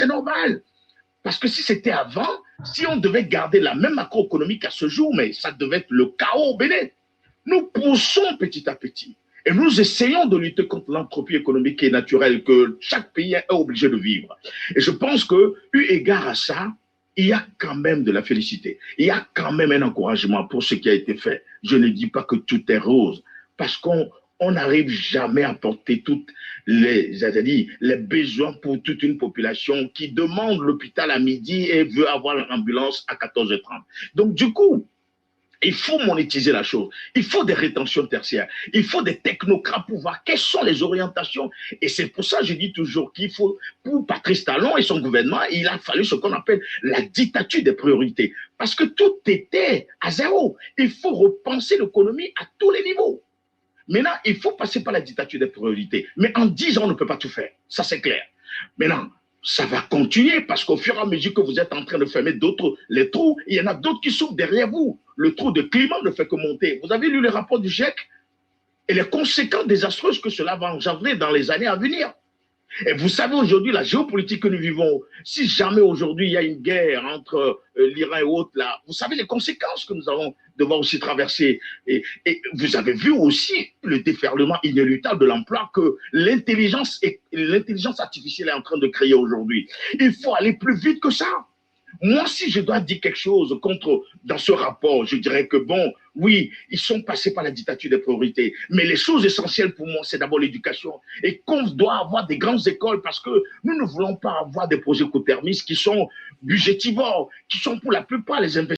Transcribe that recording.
C'est normal. Parce que si c'était avant, si on devait garder la même macroéconomique à ce jour, mais ça devait être le chaos au Bénin. Nous poussons petit à petit. Et nous essayons de lutter contre l'entropie économique et naturelle que chaque pays est obligé de vivre. Et je pense que, eu égard à ça, il y a quand même de la félicité. Il y a quand même un encouragement pour ce qui a été fait. Je ne dis pas que tout est rose, parce qu'on n'arrive jamais à porter toutes les besoins pour toute une population qui demande l'hôpital à midi et veut avoir l'ambulance à 14h30. Donc, du coup, il faut monétiser la chose. Il faut des rétentions tertiaires. Il faut des technocrates pour voir quelles sont les orientations. Et c'est pour ça que je dis toujours qu'il faut, pour Patrice Talon et son gouvernement, il a fallu ce qu'on appelle la dictature des priorités. Parce que tout était à zéro. Il faut repenser l'économie à tous les niveaux. Maintenant, il faut passer par la dictature des priorités. Mais en 10 ans, on ne peut pas tout faire. Ça, c'est clair. Maintenant, ça va continuer parce qu'au fur et à mesure que vous êtes en train de fermer d'autres, les trous, il y en a d'autres qui s'ouvrent derrière vous. Le trou de climat ne fait que monter. Vous avez lu le rapport du GIEC et les conséquences désastreuses que cela va engendrer dans les années à venir. Et vous savez aujourd'hui, la géopolitique que nous vivons, si jamais aujourd'hui il y a une guerre entre l'Iran et autres, là, vous savez les conséquences que nous allons devoir aussi traverser. Et vous avez vu aussi le déferlement inéluctable de l'emploi que l'intelligence artificielle est en train de créer aujourd'hui. Il faut aller plus vite que ça. Moi, si je dois dire quelque chose dans ce rapport, je dirais que bon, oui, ils sont passés par la dictature des priorités, mais les choses essentielles pour moi, c'est d'abord l'éducation et qu'on doit avoir des grandes écoles parce que nous ne voulons pas avoir des projets court-termistes qui sont budgétivores, qui sont pour la plupart les investissements